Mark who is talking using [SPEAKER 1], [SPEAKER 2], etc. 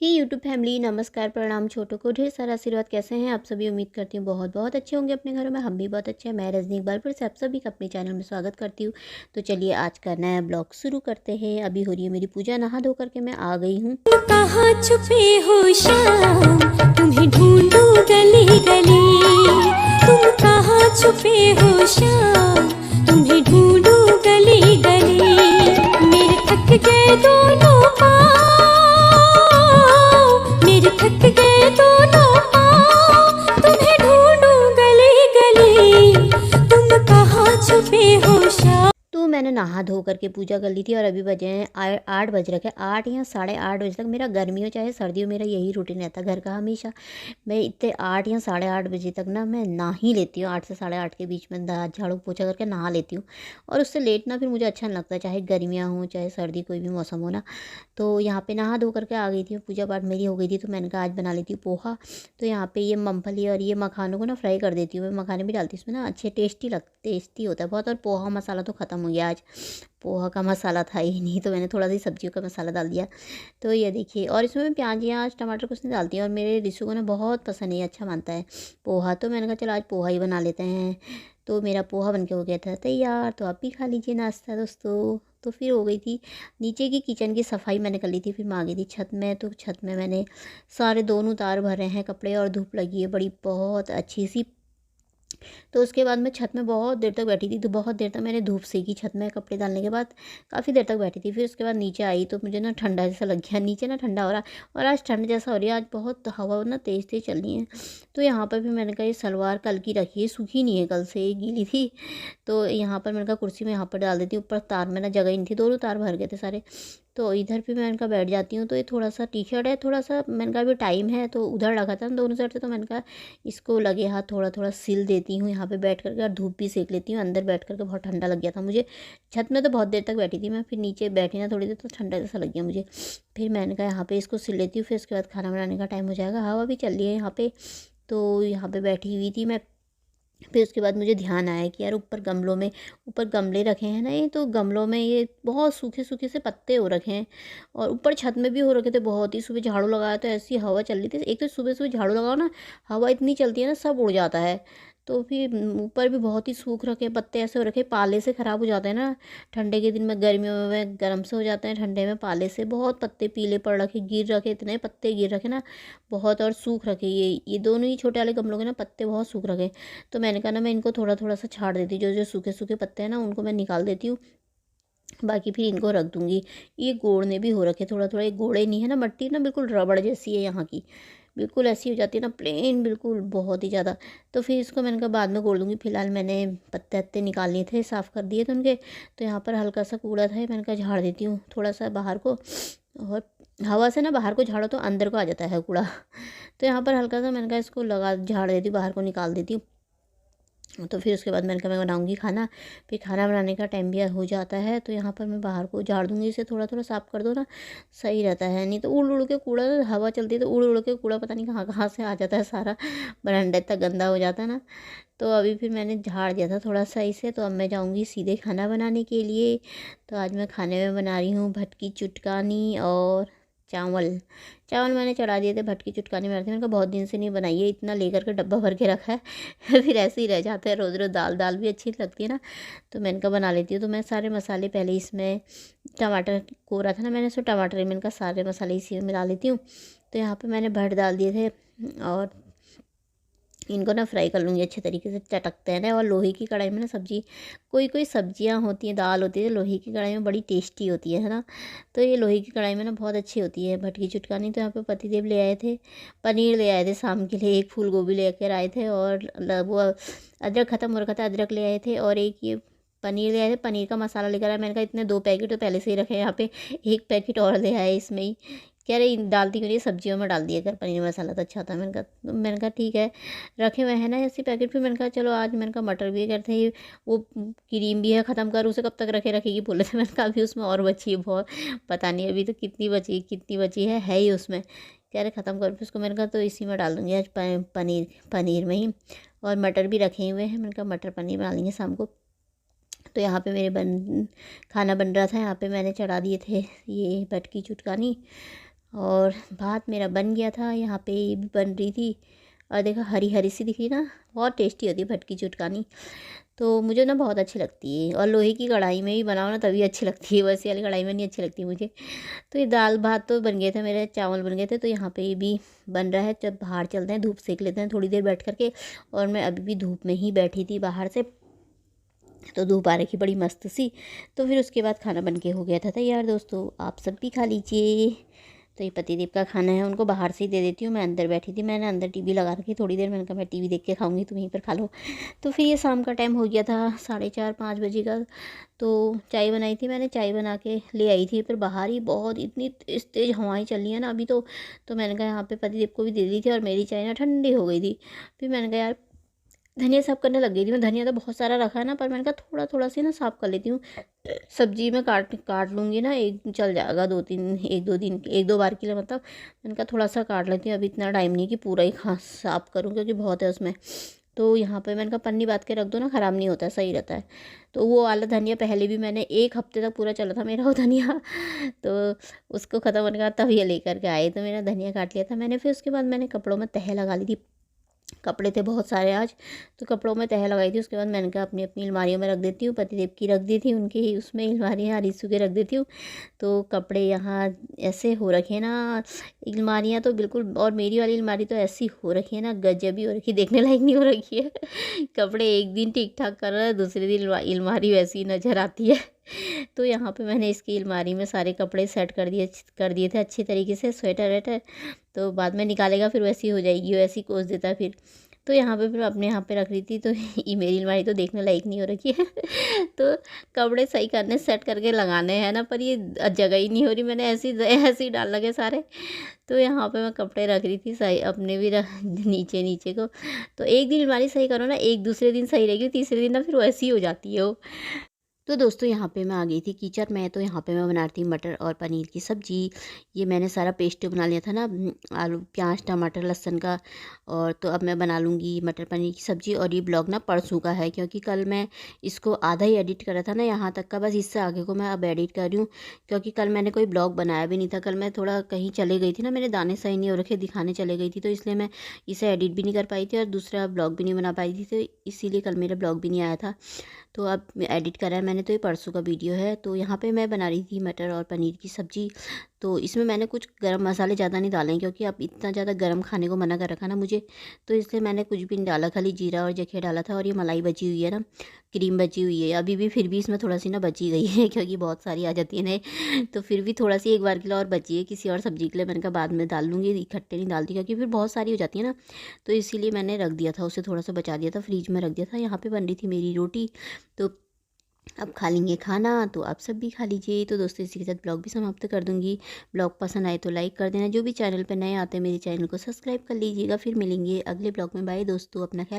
[SPEAKER 1] ही YouTube family नमस्कार प्रणाम। छोटों को ढेर सारा आशीर्वाद। कैसे हैं आप सभी? उम्मीद करती हूँ बहुत बहुत अच्छे होंगे अपने घरों में। हम भी बहुत अच्छे हैं। मैं रजनी इकबाल फिर से आप सभी का अपने चैनल में स्वागत करती हूँ। तो चलिए आज का नया ब्लॉग शुरू करते हैं। अभी हो रही है मेरी पूजा, नहा धो करके मैं आ गई हूँ।
[SPEAKER 2] कहाँ छुपे हो शाम, तुम्हें ढूंढूं गली गली। तुम कहाँ छुपे हो शाम, तुम्हें ढूंढूं गली गली। मेरे थक गए दोनों पाँव, मेरे थक गए दोनों पाँव, तुम्हें ढूंढूं गली गली। तुम कहाँ छुपे हो शाम।
[SPEAKER 1] तो मैंने नहा धो करके पूजा कर ली थी और अभी बजे हैं 8 बज रखे। 8 या 8:30 बजे तक मेरा गर्मी हो चाहे सर्दी हो, मेरा यही रूटीन रहता है घर का हमेशा। मैं इतने 8 या 8:30 बजे तक ना मैं नहा ही लेती हूँ। 8 से 8:30 के बीच में झाड़ू पोछा करके नहा लेती हूँ। और उससे लेट ना फिर मुझे अच्छा नहीं लगता, चाहे गर्मियाँ हों चाहे सर्दी, कोई भी मौसम हो ना। तो यहाँ पे नहा धो करके आ गई थी, पूजा पाठ मेरी हो गई थी। तो मैंने कहा आज बना लेती हूँ पोहा। तो यहाँ पे ये मूंगफली और ये मखानों को ना फ्राई कर देती हूँ। मैं मखाने भी डालती हूँ इसमें ना, अच्छे टेस्टी होता है बहुत। और पोहा मसाला तो ख़त्म हो गया आज, पोहा का मसाला था ही नहीं, तो मैंने थोड़ा सी सब्जियों का मसाला डाल दिया। तो ये देखिए, और इसमें मैं प्याज या टमाटर कुछ नहीं डालती हूँ। और मेरे रिशु को ना बहुत पसंद है, ये अच्छा मानता है पोहा। तो मैंने कहा चलो आज पोहा ही बना लेते हैं। तो मेरा पोहा बन के हो गया था तैयार। तो आप भी खा लीजिए नाश्ता दोस्तों। तो फिर हो गई थी नीचे की किचन की सफाई मैंने कर ली थी। फिर मैं आ गई थी छत में। तो छत में मैंने सारे दोनों तार भरे हैं कपड़े, और धूप लगी है बड़ी बहुत अच्छी सी। तो उसके बाद मैं छत में बहुत देर तक बैठी थी। तो बहुत देर तक मैंने धूप सेकी छत में कपड़े डालने के बाद, काफ़ी देर तक बैठी थी। फिर उसके बाद नीचे आई तो मुझे ना ठंडा जैसा लग गया, नीचे ना ठंडा हो रहा। और आज ठंड जैसा हो रही है, आज बहुत हवा ना तेज़ तेज़ चल रही है। तो यहाँ पर भी मैंने कहा ये सलवार कल की रखी है, सूखी नहीं है, कल से ये गीली थी। तो यहाँ पर मैंने कहा कुर्सी में यहाँ पर डाल देती हूँ, ऊपर तार में ना जगह ही नहीं थी, दोनों तार भर गए थे सारे। तो इधर पे मैं इनका बैठ जाती हूँ। तो ये थोड़ा सा टी शर्ट है, थोड़ा सा मैंने कहा अभी टाइम है, तो उधर लगा था ना दोनों साइड से। तो मैंने कहा इसको लगे हाथ थोड़ा थोड़ा सिल देती हूँ यहाँ पे बैठ करके, और धूप भी सेक लेती हूँ। अंदर बैठ करके बहुत ठंडा लग गया था मुझे। छत में तो बहुत देर तक बैठी थी मैं, फिर नीचे बैठी ना थोड़ी देर तो ठंडा जैसा लग गया मुझे। फिर मैंने कहा यहाँ पे इसको सिल लेती हूँ, फिर उसके बाद खाना बनाने का टाइम हो जाएगा। हवा भी चल रही है यहाँ पे। तो यहाँ पे बैठी हुई थी मैं। फिर उसके बाद मुझे ध्यान आया कि यार ऊपर गमलों में, ऊपर गमले रखे हैं ना, ये तो गमलों में ये बहुत सूखे सूखे से पत्ते हो रखे हैं। और ऊपर छत में भी हो रखे थे बहुत ही। सुबह झाड़ू लगाया तो ऐसी हवा चल रही थी। एक तो सुबह सुबह झाड़ू लगाओ ना, हवा इतनी चलती है ना, सब उड़ जाता है। तो फिर ऊपर भी बहुत ही सूख रखे पत्ते, ऐसे हो रखे पाले से ख़राब हो जाते हैं ना। ठंडे के दिन में, गर्मियों में गर्म से हो जाते हैं, ठंडे में पाले से बहुत पत्ते पीले पड़ रखे, गिर रखे, इतने पत्ते गिर रखे ना बहुत। और सूख रखे ये दोनों ही छोटे वाले गमलों के ना पत्ते बहुत सूख रखे। तो मैंने कहा ना मैं इनको थोड़ा थोड़ा सा छाड़ देती हूँ, जो जो सूखे सूखे पत्ते हैं ना उनको मैं निकाल देती हूँ, बाकी फिर इनको रख दूँगी। ये गोड़ने भी हो रखे थोड़ा थोड़ा, ये गोड़े नहीं है ना, मट्टी ना बिल्कुल रबड़ जैसी है यहाँ की, बिल्कुल ऐसी हो जाती है ना, प्लेन बिल्कुल बहुत ही ज़्यादा। तो फिर इसको मैंने कहा बाद में गोड़ दूँगी। फिलहाल मैंने पत्ते वत्ते निकाल लिए थे, साफ़ कर दिए थे उनके। तो यहाँ पर हल्का सा कूड़ा था, मैंने कहा झाड़ देती हूँ थोड़ा सा बाहर को। और हवा से ना बाहर को झाड़ो तो अंदर को आ जाता है कूड़ा। तो यहाँ पर हल्का सा मैंने कहा इसको लगा झाड़ देती हूँ, बाहर को निकाल देती हूँ। तो फिर उसके बाद मैंने कहा मैं बनाऊँगी खाना। फिर खाना बनाने का टाइम भी हो जाता है। तो यहाँ पर मैं बाहर को झाड़ दूँगी, इसे थोड़ा थोड़ा साफ़ कर दो ना, सही रहता है। नहीं तो उड़ उड़ के कूड़ा, हवा चलती है तो उड़ उड़ के कूड़ा पता नहीं कहाँ कहाँ से आ जाता है, सारा बरामदा इतना गंदा हो जाता है ना। तो अभी फिर मैंने झाड़ दिया था थोड़ा सा इसे। तो अब मैं जाऊँगी सीधे खाना बनाने के लिए। तो आज मैं खाने में बना रही हूँ भटकी चुटकानी और चावल। चावल मैंने चढ़ा दिए थे, भटकी चुटकानी बनाती मैंने कहा बहुत दिन से नहीं बनाई है, इतना लेकर के डब्बा भर के रखा है फिर ऐसे ही रह जाता है रोज़ रोज़। दाल दाल भी अच्छी लगती है ना, तो मैंने कहा बना लेती हूँ। तो मैं सारे मसाले पहले इसमें, टमाटर कोरा था ना मैंने, इसमें टमाटर मैंने कहा सारे मसाले इसी में मिला लेती हूँ। तो यहाँ पर मैंने भट डाल दिए थे, और इनको ना फ्राई कर लूँगी अच्छे तरीके से, चटकते हैं ना। और लोहे की कढ़ाई में ना सब्ज़ी, कोई कोई सब्जियां होती हैं, दाल होती है लोहे की कढ़ाई में बड़ी टेस्टी होती है ना। तो ये लोहे की कढ़ाई में ना बहुत अच्छी होती है भटकी चुटकानी। तो यहाँ पे पतिदेव ले आए थे, पनीर ले आए थे शाम के लिए, एक फूल गोभी लेकर आए थे, और वो अदरक ख़त्म हो रखा था, अदरक ले आए थे, और एक ये पनीर ले आए थे। पनीर का मसाला लेकर आया। मैंने कहा इतने 2 पैकेट तो पहले से ही रखे हैं यहाँ पे, एक पैकेट और ले आए इसमें ही। कह रहे डालती क्यों नहीं, सब्जियों में डाल दिया कर पनीर मसाला तो अच्छा होता है। मैंने कहा ठीक है, रखे हुए हैं ना ऐसे पैकेट। फिर मैंने कहा चलो आज, मैंने कहा मटर भी करते हैं, वो क्रीम भी है, ख़त्म कर, उसे कब तक रखेगी बोले थे। मैंने कहा अभी उसमें और बची है बहुत, पता नहीं अभी तो कितनी बची है ही उसमें। कह रहे ख़त्म कर, फिर उसको मैंने कहा तो इसी में डाल दूँगी आज पनीर, पनीर में ही। और मटर भी रखे हुए हैं, मैंने कहा मटर पनीर बना लेंगे शाम को। तो यहाँ पे खाना बन रहा था। यहाँ पे मैंने चढ़ा दिए थे ये भटकी चुटकानी, और भात मेरा बन गया था। यहाँ पे ये भी बन रही थी और देखो हरी हरी सी दिख रही ना, बहुत टेस्टी होती है भटकी चुटकानी। तो मुझे ना बहुत अच्छी लगती है, और लोहे की कढ़ाई में ही बनाओ ना तभी अच्छी लगती है, वैसे वाली कढ़ाई में नहीं अच्छी लगती मुझे। तो ये दाल भात तो बन गए थे मेरे, चावल बन गए थे। तो यहाँ पे ये भी बन रहा है। जब बाहर चलते हैं धूप सेक लेते हैं थोड़ी देर बैठ करके। और मैं अभी भी धूप में ही बैठी थी बाहर से, तो धूप आ रखी बड़ी मस्त सी। तो फिर उसके बाद खाना बन के हो गया था तैयार। दोस्तों आप सब भी खा लीजिए। तो ये पतिदेव का खाना है, उनको बाहर से ही दे देती हूँ। मैं अंदर बैठी थी, मैंने अंदर टीवी लगा रखी थोड़ी देर, मैंने कहा मैं टीवी देख के खाऊंगी, तुम यहीं पर खा लो। तो फिर ये शाम का टाइम हो गया था, 4:30-5 बजे का। तो चाय बनाई थी मैंने, चाय बना के ले आई थी। पर बाहर ही बहुत इतनी तेज़ हवाएं चल रही है ना अभी तो मैंने कहा यहाँ पे पतिदेव को भी दे दी थी, और मेरी चाय ना ठंडी हो गई थी। फिर मैंने कहा यार, धनिया साफ़ करने लग गई थी मैं। धनिया तो बहुत सारा रखा है ना, पर मैंने कहा थोड़ा थोड़ा सी ना साफ़ कर लेती हूँ। सब्जी में काट काट लूँगी ना, एक चल जाएगा 2-3, 1-2 दिन, 1-2 बार के लिए मतलब। मैंने कहा थोड़ा सा काट लेती हूँ, अभी इतना टाइम नहीं कि पूरा ही साफ़ करूँ, क्योंकि बहुत है उसमें। तो यहाँ पे मैंने कहा पन्नी बांध के रख दो ना, ख़राब नहीं होता, सही रहता है। तो वो वाला धनिया पहले भी मैंने 1 हफ्ते तक पूरा चला था मेरा वो धनिया। तो उसको ख़त्म होने का तब ये लेकर के आए, तो मेरा धनिया काट लिया था मैंने। फिर उसके बाद मैंने कपड़ों में तह लगा ली थी, कपड़े थे बहुत सारे आज, तो कपड़ों में तह लगाई थी। उसके बाद मैंने कहा अपनी अपनी अलमारियों में रख देती हूँ, पतिदेव की रख दी थी उनकी ही उसमें अलमारियाँ, रिसू के रख देती हूँ। तो कपड़े यहाँ ऐसे हो रखे ना, अलमारियाँ तो बिल्कुल, और मेरी वाली अलमारी तो ऐसी हो रखी है ना, गजब ही हो रखी है, देखने लायक नहीं हो रखी है। कपड़े एक दिन ठीक ठाक कर रहा है, दूसरे दिन अलमारी वैसी ही नज़र आती है। तो यहाँ पे मैंने इसकी अलमारी में सारे कपड़े सेट कर दिए थे अच्छी तरीके से, स्वेटर वेटर। तो बाद में निकालेगा फिर वैसी हो जाएगी, वैसी कोस देता है फिर। तो यहाँ पे फिर अपने यहाँ पे रख रही थी, तो ये मेरी अलमारी तो देखने लायक नहीं हो रखी है। तो कपड़े सही करने, सेट करके लगाने हैं ना, पर ये जगह ही नहीं हो रही, मैंने ऐसे ही डाल लगे सारे। तो यहाँ पे मैं कपड़े रख रही थी सही, अपने भी नीचे नीचे को। तो एक दिन अलमारी सही करो ना, एक दूसरे दिन सही रहेगी, तीसरे दिन ना फिर वैसी हो जाती है वो। तो दोस्तों यहाँ पे मैं आ गई थी किचन में। तो यहाँ पे मैं बना रही थी मटर और पनीर की सब्ज़ी। ये मैंने सारा पेस्ट बना लिया था ना, आलू प्याज टमाटर लहसुन का। और तो अब मैं बना लूँगी मटर पनीर की सब्ज़ी। और ये ब्लॉग ना परसों का है, क्योंकि कल मैं इसको आधा ही एडिट करा था ना, यहाँ तक का, बस इससे आगे को मैं अब एडिट कर रही हूँ। क्योंकि कल मैंने कोई ब्लॉग बनाया भी नहीं था, कल मैं थोड़ा कहीं चले गई थी ना, मेरे दाने सही नहीं हो रखे, दिखाने चले गई थी, तो इसलिए मैं इसे एडिट भी नहीं कर पाई थी और दूसरा ब्लॉग भी नहीं बना पाई थी। तो इसीलिए कल मेरा ब्लॉग भी नहीं आया था। तो अब एडिट करा है मैंने, तो ये परसों का वीडियो है। तो यहाँ पे मैं बना रही थी मटर और पनीर की सब्ज़ी। तो इसमें मैंने कुछ गरम मसाले ज़्यादा नहीं डाले हैं, क्योंकि अब इतना ज़्यादा गरम खाने को मना कर रखा ना मुझे, तो इसलिए मैंने कुछ भी नहीं डाला, खाली जीरा और जखे डाला था। और ये मलाई बची हुई है ना, क्रीम बची हुई है अभी भी, फिर भी इसमें थोड़ा सी ना बची गई है, क्योंकि बहुत सारी आ जाती है ना, तो फिर भी थोड़ा सी एक बार के लिए और बची है किसी और सब्ज़ी के लिए। मैंने कहा बाद में डाल लूँगी, इकट्ठे नहीं डालती, क्योंकि फिर बहुत सारी हो जाती है ना, तो इसीलिए मैंने रख दिया था, उसे थोड़ा सा बचा दिया था, फ्रिज में रख दिया था। यहाँ पर बन रही थी मेरी रोटी। तो अब खा लेंगे खाना, तो आप सब भी खा लीजिए। तो दोस्तों इसी के साथ ब्लॉग भी समाप्त कर दूंगी। ब्लॉग पसंद आए तो लाइक कर देना, जो भी चैनल पर नए आते हैं मेरे चैनल को सब्सक्राइब कर लीजिएगा। फिर मिलेंगे अगले ब्लॉग में। बाय दोस्तों, अपना ख्याल